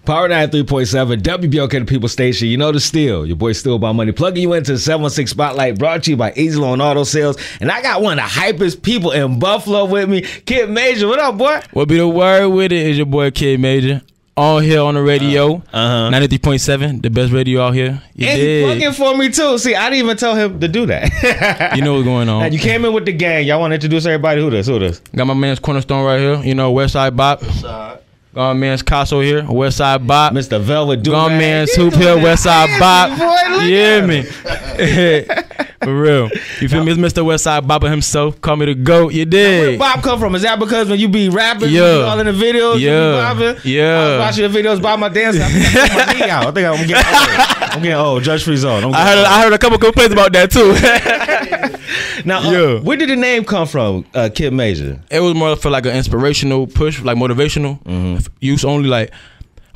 Power 93.7, WBOK the People Station. You know the steal. Your boy Still About Money. Plugging you into the 716 Spotlight, brought to you by Easy Loan Auto Sales. And I got one of the hypest people in Buffalo with me, Kid Major. What up, boy? What be the word with it is your boy Kid Major. On here on the radio, 93.7, the best radio out here. You and he fucking for me too. See, I didn't even tell him to do that. You know what's going on. Now, you came in with the gang. Y'all want to introduce everybody? Who this? Got my man's Cornerstone right here. You know, Westside Bop. Got my man's Casso here, Westside Bop. Mr. Velvet Dude. Got my man's Hoop Hill, Westside Bop. You hear me? For real. You feel me? It's Mr. Westside Bopper himself. Call me the GOAT. You did. Where Bob come from? Is that because when you be rapping, you be all in the videos, you be bopping? Yeah. I was watching the videos by my dance. I think I my knee out. I think I'm getting old. I'm getting old. Judge Free Zone. I heard a couple complaints about that too. Now, where did the name come from, Kid Major? It was more for like an inspirational push, like motivational. Use only like.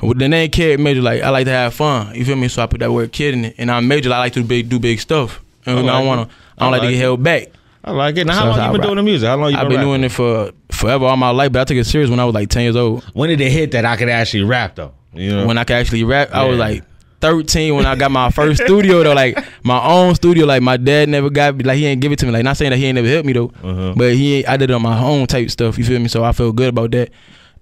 With the name Kid Major, like I like to have fun. You feel me? So I put that word kid in it. And I'm Major, I like to do big stuff. And I don't like to get held back. I like it. Now, how long you been doing the music? How long you been I've been doing it for forever, all my life, but I took it serious when I was like 10 years old. When did it hit that I could actually rap though? You know? When I could actually rap, I was like 13 when I got my first studio though, like my own studio. Like my dad never got, like he ain't give it to me. Like not saying that he ain't never helped me though, but I did it on my own type stuff. You feel me? So I feel good about that.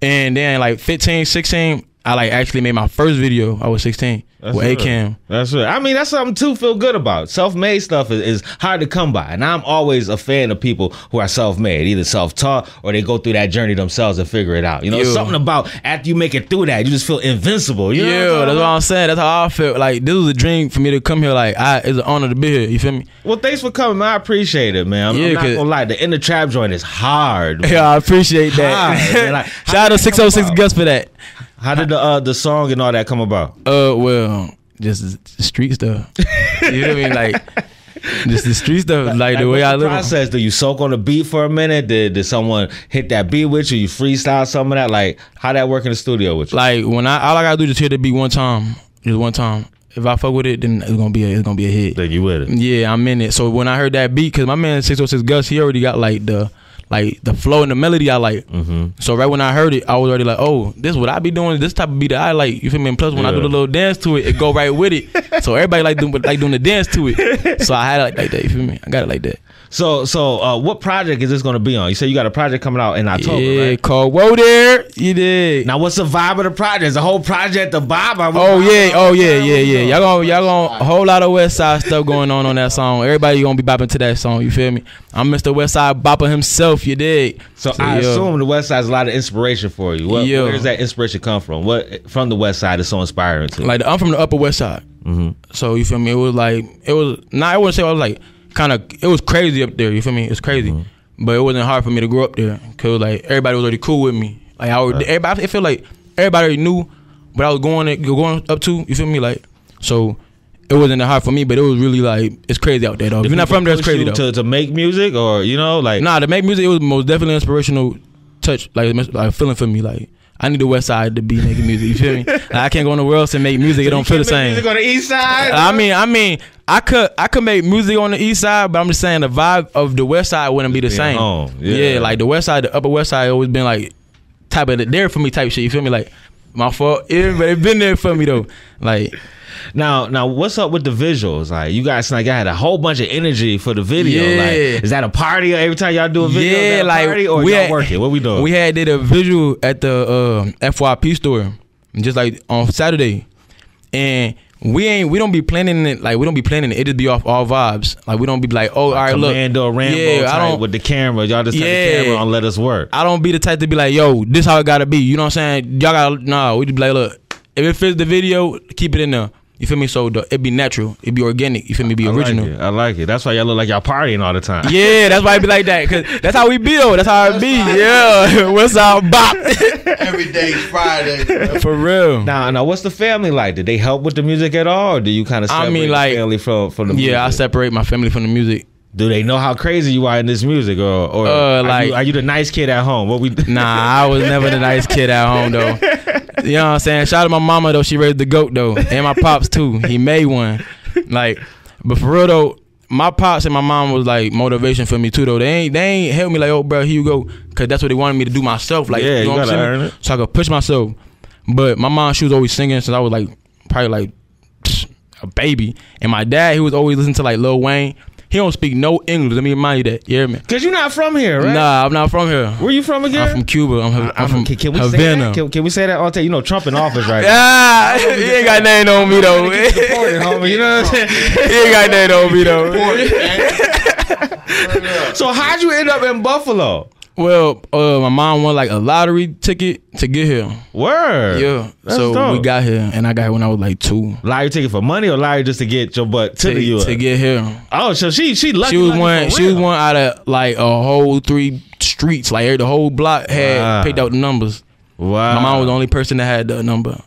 And then like 15, 16. I like actually made my first video. I was 16 with A-Cam. That's right. I mean, that's something to feel good about. Self-made stuff is hard to come by. And I'm always a fan of people who are self-made, either self-taught or they go through that journey themselves and figure it out. You know, something about after you make it through that, you just feel invincible. You know that's what I'm saying. That's how I felt. Like, this was a dream for me to come here. Like, it's an honor to be here. You feel me? Well, thanks for coming, man. I appreciate it, man. I'm not gonna lie. The Inner Trap joint is hard, man. Yeah, I appreciate that. Like, shout out to 606 Gus for that. How did the song and all that come about? Well, just the street stuff. You know what I mean? Like, just the street stuff, like the way I live. Process? Do you soak on the beat for a minute? Did someone hit that beat with you? You freestyle some of that? Like, how that work in the studio with you? Like when all I gotta do is just hear the beat one time, just one time. If I fuck with it, then it's gonna be a hit. Then you with it? Yeah, I'm in it. So when I heard that beat, cause my man 606 Gus, he already got like the flow and the melody I like. So right when I heard it, I was already like, oh, this is what I be doing. This type of beat that I like. You feel me? And plus when I do the little dance to it, it go right with it. So everybody like doing the dance to it. So I had it like that. You feel me? I got it like that. So what project is this going to be on? You said you got a project coming out in October, right? Called Whoa There. You did. Now what's the vibe of the project? Is the whole project the vibe? Oh yeah. Y'all gonna a whole lot of West Side stuff going on that song. Everybody gonna be bopping to that song. You feel me? I'm Mr. Westside Bopper himself. You dig? So I assume the West Side is a lot of inspiration for you. Where does that inspiration come from? What from the West Side is so inspiring to you? Like I'm from the Upper West Side. So you feel me? It was I wouldn't say I was like. It was crazy up there. You feel me? It's crazy, but it wasn't hard for me to grow up there because like everybody was already cool with me. Like everybody, it felt like everybody already knew what I was going up to. You feel me? Like so, it wasn't that hard for me, but it was really like it's crazy out there though. If you're not from there, it's crazy though. To make music or to make music, it was most definitely an inspirational touch, like feeling for me like. I need the West Side to be making music. You feel me? Like, I can't go nowhere else and make music. So it don't feel the same. Music on the East Side. I mean, I could make music on the East Side, but I'm just saying the vibe of the West Side wouldn't be the same. Yeah, like the West Side, the Upper West Side, always been like type of there for me type shit. You feel me? Like my fault. Everybody been there for me though. Like. Now, what's up with the visuals? Like, you guys, like, I had a whole bunch of energy for the video. Yeah. Like, is that a party every time y'all do a video? Yeah, is that a like party or y'all working? What we doing? We did a visual at the FYP store, just like on Saturday, and we don't be planning it. Like we don't be planning it. It just be off all vibes. Like we don't be like, oh, all right, look, Commando Rambo type with the camera. Y'all just take the camera and let us work. I don't be the type to be like, yo, this how it gotta be. You know what I'm saying? Y'all gotta we just be like, look, if it fits the video, keep it in there. You feel me? So it be natural. It be organic. You feel me? Be original. I like it. That's why y'all look like y'all partying all the time. Yeah, that's why it be like that. Cause that's how we be though. That's how it be. Yeah. What's up, Bop? Every day's Friday. For real. Now, what's the family like? Did they help with the music at all? Or do you kind of separate the family from the music? Yeah, I separate my family from the music. Do they know how crazy you are in this music, or are you the nice kid at home? Nah, I was never the nice kid at home though. You know what I'm saying? Shout out to my mama though. She raised the GOAT though, and my pops too. He made one. Like, but for real though, my pops and my mom was like motivation for me too though. They ain't help me like, oh bro, here you go, cause that's what they wanted me to do myself. Like, yeah, you know gotta what I'm earn saying? it. So I could push myself. But my mom, she was always singing since I was like probably like a baby. And my dad, he was always listening to like Lil Wayne. He don't speak no English. Let me remind you that. Yeah, man. Cause you're not from here, right? Nah, I'm not from here. Where you from again? I'm from Cuba. I'm from can we Havana. Say that? Can we say that all day? You know, Trump in office right now. Yeah, he ain't got nothing on me though. Get deported, homie. You know what I'm saying? He ain't got nothing on me though. So how'd you end up in Buffalo? Well, my mom won like a lottery ticket to get here. Word. Yeah. That's so dope. we got here, and I got here when I was like 2. Lottery ticket for money or lottery just to get your butt to the U.S.? To get here. Oh, so she lucky. She was one out of like a whole 3 streets. Like the whole block had picked out the numbers. Wow. My mom was the only person that had the number.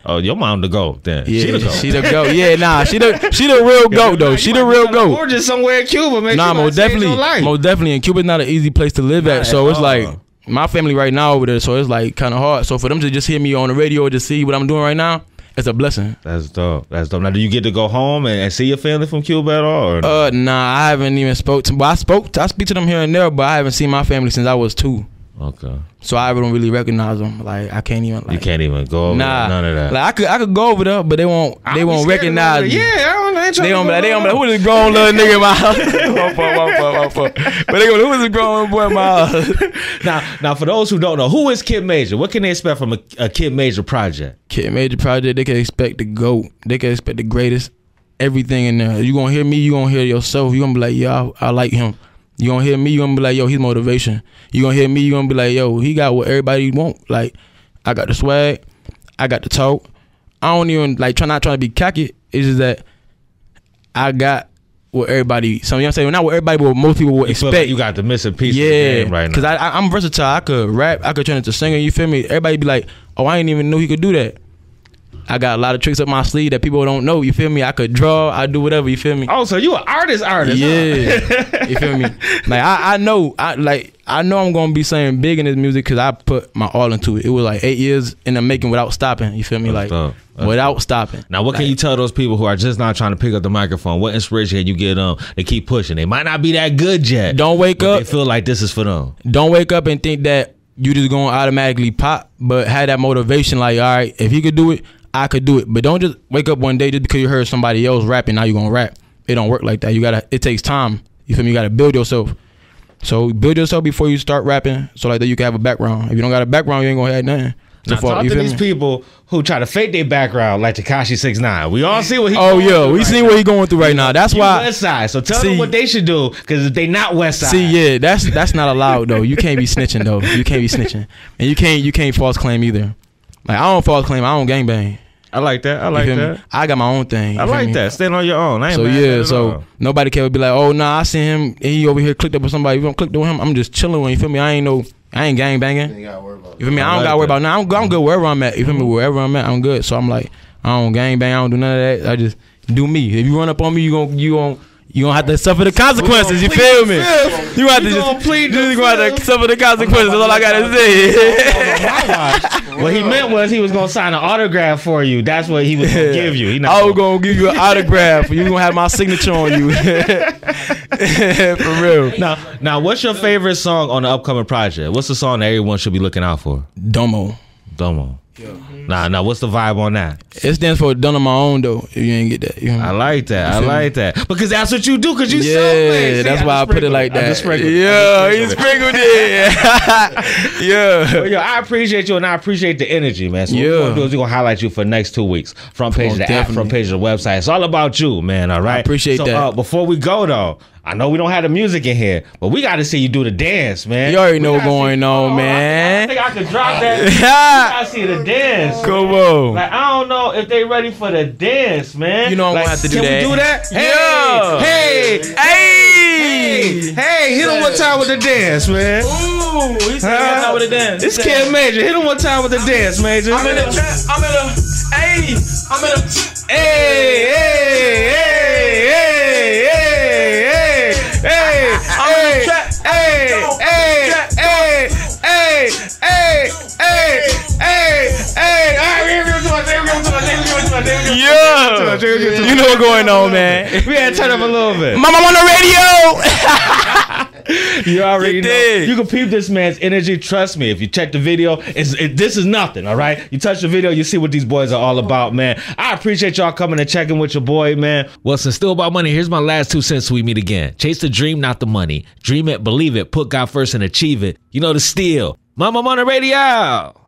Oh, your mom the GOAT then. Yeah, she the GOAT. Yeah, nah, she the real GOAT though. She the real GOAT. Or just somewhere in Cuba, man. Nah, most definitely. And Cuba's not an easy place to live at. So it's like my family right now over there. So it's like kind of hard. So for them to just hear me on the radio or just see what I'm doing right now, it's a blessing. That's dope. Now, do you get to go home and see your family from Cuba at all? Or no? Nah, I haven't even spoke to. Well, I speak to them here and there, but I haven't seen my family since I was 2. Okay. So I don't really recognize them. Like I can't even. Like, you can't even go over there, none of that. Like I could go over there, but they won't recognize me. Yeah, I don't. They don't be like, who is this grown little nigga in my house? But they go, who is this grown boy in my house? Now, for those who don't know, who is Kid Major? What can they expect from a Kid Major project? Kid Major project, they can expect the GOAT. They can expect the greatest. Everything in there. You gonna hear me, you gonna hear yourself. You gonna be like, yo, I like him. You gonna hear me, you gonna be like, yo, he's motivation. You gonna hear me, you gonna be like, yo, he got what everybody want. Like, I got the swag, I got the talk. I don't even like not trying to be cocky. It's just that I got what everybody. So you know what I'm saying? Not what everybody, but what most people would expect. Like you got the missing piece of the game right now. Because I'm versatile. I could rap. I could turn into a singer. You feel me? Everybody be like, oh, I didn't even know he could do that. I got a lot of tricks up my sleeve that people don't know. You feel me? I could draw. I do whatever. You feel me? Oh, so you an artist? Yeah. Huh? You feel me? Like I know I'm gonna be saying big in this music because I put my all into it. It was like 8 years in the making without stopping. You feel me? That's like without stopping. Now, what can you tell those people who are just not trying to pick up the microphone? What inspiration can you get them to keep pushing? They might not be that good yet. Don't wake up. They feel like this is for them. Don't wake up and think that you just gonna automatically pop, but have that motivation. Like, all right, if he could do it, I could do it. But don't just wake up one day just because you heard somebody else rapping, now you gonna rap. It don't work like that. It takes time. You feel me? You gotta build yourself. So build yourself before you start rapping, so like that you can have a background. If you don't got a background, you ain't gonna have nothing. Now talk to these people who try to fake their background like Tekashi 6ix9ine. We all see what he we see what he going through right now. That's why West Side. So tell them what they should do, because if they not West Side. See, that's not allowed though. You can't be snitching though. You can't be snitching. And you can't false claim either. Like I don't false claim, I don't gangbang. I like that. I got my own thing. I like that. Stand on your own. I ain't so mad at it so all. Nobody can be like, oh nah, I seen him and he over here clicked up with somebody. You don't click with him. I'm just chilling with him. You feel me? I ain't gang banging. You feel me? I don't gotta worry about now. I'm good wherever I'm at. You feel me? Wherever I'm at, I'm good. So I'm like, I don't gang bang. I don't do none of that. I just do me. If you run up on me, you gonna have to suffer the consequences. You feel me? You have to suffer the consequences. That's all I gotta say. What he meant was he was gonna sign an autograph for you. That's what he was gonna give you. I was gonna give you an autograph. You gonna have my signature on you. For real. Now, what's your favorite song on the upcoming project? What's the song that everyone should be looking out for? Domo. Yeah. Now, what's the vibe on that? It stands for done on my own though. If you ain't get that, I like that. I like that because that's what you do. Because you self-made. That's why I put it like that. Yeah, he sprinkled it. Yeah. Well, I appreciate you and I appreciate the energy, man. So what we're gonna do is we're gonna highlight you for the next 2 weeks. Front page of the app, front page of the website. It's all about you, man. All right. I appreciate that. Before we go though, I know we don't have the music in here, but we got to see you do the dance, man. You already know what's going on, man. I think I could drop that. We got to see the dance. Come on. Like, I don't know if they ready for the dance, man. You know I'm going to have to do that. Can we do that? Hey, hit him one time with the dance, man. Ooh, he said one time with the dance. This Kid Major. Hit him one time with the dance, Major. I'm in the trap. I'm in the Yeah, you know what's going on, man. We had to turn up a little bit. Mama on the radio. You already know. You can peep this man's energy. Trust me. If you check the video, this is nothing, all right? You touch the video, you see what these boys are all about, man. I appreciate y'all coming and checking with your boy, man. Well, since still about money, here's my last 2 cents till we meet again. Chase the dream, not the money. Dream it, believe it, put God first and achieve it. You know the steal. Mama Money Radio.